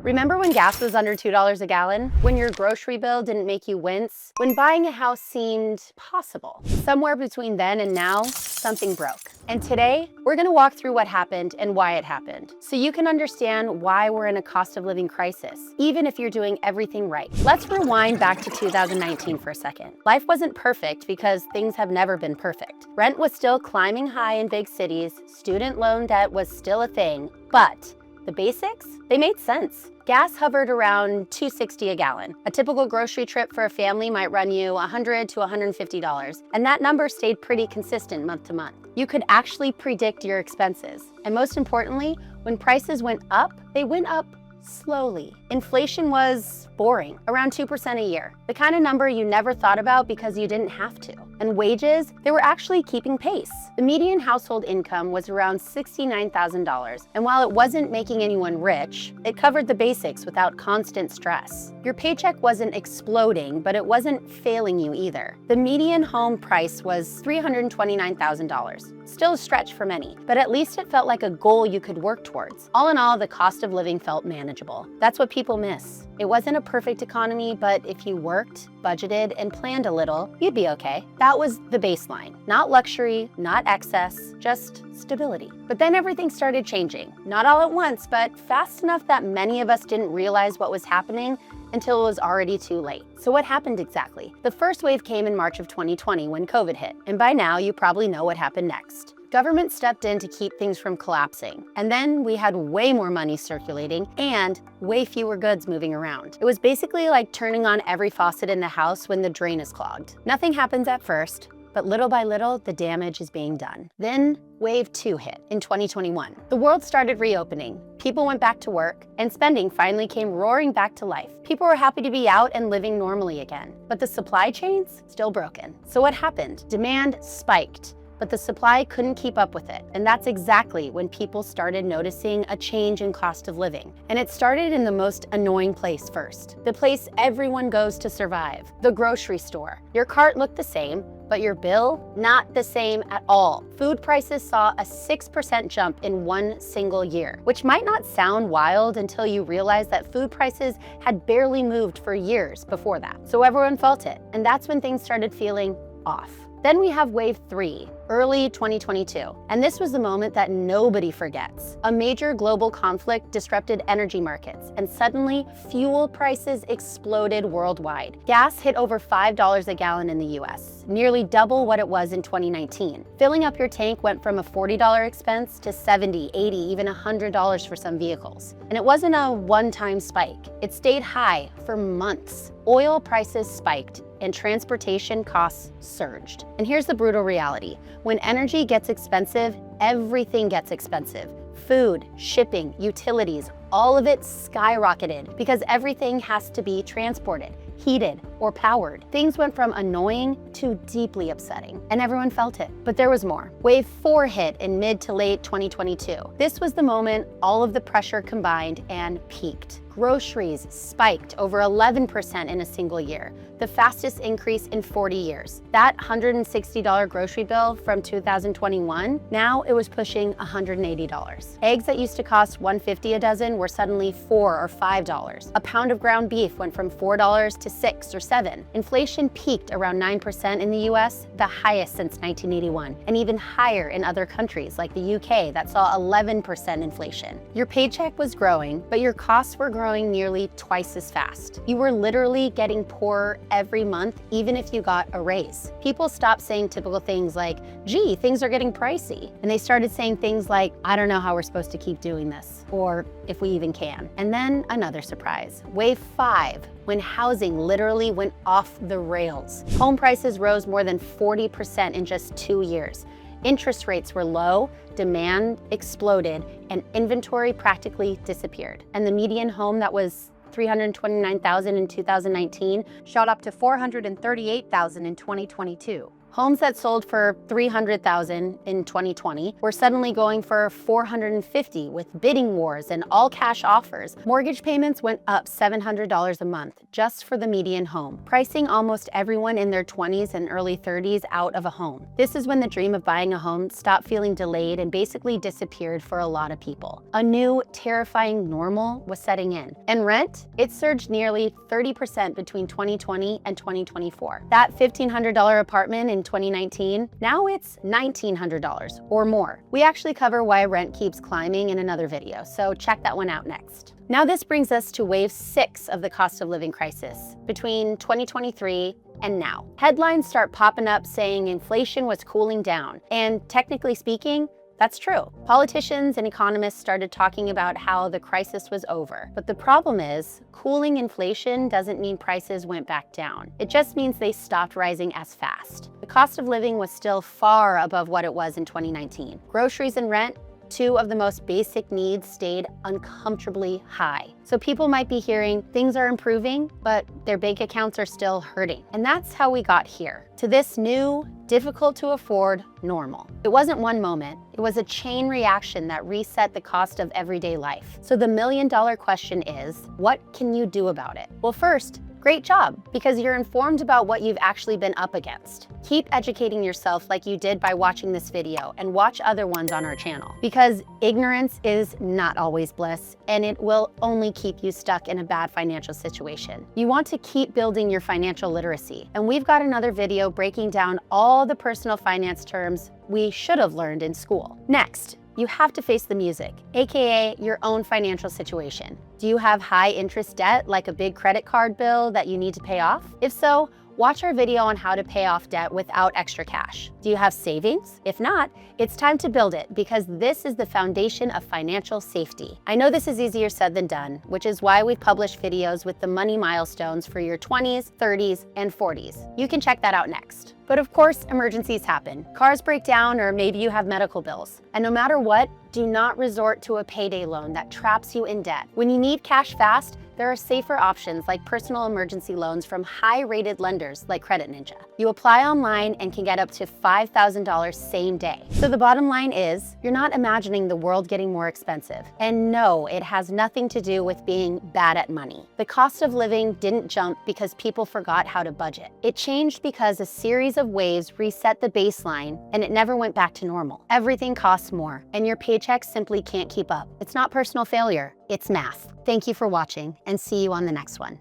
Remember when gas was under $2 a gallon? When your grocery bill didn't make you wince? When buying a house seemed possible? Somewhere between then and now, something broke. And today, we're gonna walk through what happened and why it happened, so you can understand why we're in a cost of living crisis, even if you're doing everything right. Let's rewind back to 2019 for a second. Life wasn't perfect because things have never been perfect. Rent was still climbing high in big cities, student loan debt was still a thing, but the basics, they made sense. Gas hovered around $2.60 a gallon. A typical grocery trip for a family might run you $100 to $150, and that number stayed pretty consistent month to month. You could actually predict your expenses. And most importantly, when prices went up, they went up slowly. Inflation was boring, around 2% a year, the kind of number you never thought about because you didn't have to. And wages, they were actually keeping pace. The median household income was around $69,000, and while it wasn't making anyone rich, it covered the basics without constant stress. Your paycheck wasn't exploding, but it wasn't failing you either. The median home price was $329,000. Still a stretch for many, but at least it felt like a goal you could work towards. All in all, the cost of living felt manageable. That's what people miss. It wasn't a perfect economy, but if you worked, budgeted, and planned a little, you'd be okay. That was the baseline. Not luxury, not excess, just stability. But then everything started changing. Not all at once, but fast enough that many of us didn't realize what was happening until it was already too late. So what happened exactly? The first wave came in March of 2020 when COVID hit, and by now you probably know what happened next. Government stepped in to keep things from collapsing, and then we had way more money circulating and way fewer goods moving around. It was basically like turning on every faucet in the house when the drain is clogged. Nothing happens at first, but little by little, the damage is being done. Then wave 2 hit in 2021. The world started reopening. People went back to work, and spending finally came roaring back to life. People were happy to be out and living normally again. But the supply chains, still broken. So what happened? Demand spiked, but the supply couldn't keep up with it. And that's exactly when people started noticing a change in cost of living. And it started in the most annoying place first. The place everyone goes to survive, the grocery store. Your cart looked the same, but your bill, not the same at all. Food prices saw a 6% jump in one single year, which might not sound wild until you realize that food prices had barely moved for years before that. So everyone felt it, and that's when things started feeling off. Then we have wave 3, early 2022. And this was the moment that nobody forgets. A major global conflict disrupted energy markets, and suddenly fuel prices exploded worldwide. Gas hit over $5 a gallon in the US, nearly double what it was in 2019. Filling up your tank went from a $40 expense to $70, $80, even $100 for some vehicles. And it wasn't a one-time spike. It stayed high for months. Oil prices spiked, and transportation costs surged. And here's the brutal reality. When energy gets expensive, everything gets expensive. Food, shipping, utilities, all of it skyrocketed because everything has to be transported, heated, or powered. Things went from annoying to deeply upsetting, and everyone felt it. But there was more. Wave 4 hit in mid to late 2022. This was the moment all of the pressure combined and peaked. Groceries spiked over 11% in a single year, the fastest increase in 40 years. That $160 grocery bill from 2021, now it was pushing $180. Eggs that used to cost $1.50 a dozen were suddenly $4 or $5. A pound of ground beef went from $4 to $6 or $7. Inflation peaked around 9% in the US, the highest since 1981, and even higher in other countries like the UK that saw 11% inflation. Your paycheck was growing, but your costs were growing nearly twice as fast. You were literally getting poorer every month, even if you got a raise. People stopped saying typical things like, gee, things are getting pricey. And they started saying things like, I don't know how we're supposed to keep doing this, or if we even can. And then another surprise, wave 5, when housing literally went off the rails. Home prices rose more than 40% in just 2 years. Interest rates were low, demand exploded, and inventory practically disappeared. And the median home that was $329,000 in 2019 shot up to $438,000 in 2022. Homes that sold for $300,000 in 2020 were suddenly going for $450,000 with bidding wars and all cash offers. Mortgage payments went up $700 a month just for the median home, pricing almost everyone in their 20s and early 30s out of a home. This is when the dream of buying a home stopped feeling delayed and basically disappeared for a lot of people. A new, terrifying normal was setting in. And rent? It surged nearly 30% between 2020 and 2024. That $1,500 apartment in 2019, now it's $1,900 or more. We actually cover why rent keeps climbing in another video, so check that one out next. Now this brings us to wave 6 of the cost of living crisis, between 2023 and now. Headlines start popping up saying inflation was cooling down, and technically speaking, that's true. Politicians and economists started talking about how the crisis was over. But the problem is, cooling inflation doesn't mean prices went back down. It just means they stopped rising as fast. The cost of living was still far above what it was in 2019. Groceries and rent, two of the most basic needs, stayed uncomfortably high. So people might be hearing things are improving, but their bank accounts are still hurting. And that's how we got here, to this new, difficult to afford normal. It wasn't one moment, it was a chain reaction that reset the cost of everyday life. So the million-dollar question is, what can you do about it? Well, first, great job, because you're informed about what you've actually been up against. Keep educating yourself like you did by watching this video, and watch other ones on our channel. Because ignorance is not always bliss, and it will only keep you stuck in a bad financial situation. You want to keep building your financial literacy, and we've got another video breaking down all the personal finance terms we should have learned in school. Next, you have to face the music, aka your own financial situation. Do you have high interest debt, like a big credit card bill that you need to pay off? If so, watch our video on how to pay off debt without extra cash. Do you have savings? If not, it's time to build it, because this is the foundation of financial safety. I know this is easier said than done, which is why we've published videos with the money milestones for your 20s, 30s, and 40s. You can check that out next. But of course, emergencies happen. Cars break down, or maybe you have medical bills. And no matter what, do not resort to a payday loan that traps you in debt. When you need cash fast, there are safer options like personal emergency loans from high-rated lenders like CreditNinja. You apply online and can get up to $5,000 same day. So the bottom line is, you're not imagining the world getting more expensive. And no, it has nothing to do with being bad at money. The cost of living didn't jump because people forgot how to budget. It changed because a series of waves reset the baseline, and it never went back to normal. Everything costs more, and your paycheck simply can't keep up. It's not personal failure, it's math. Thank you for watching, and see you on the next one.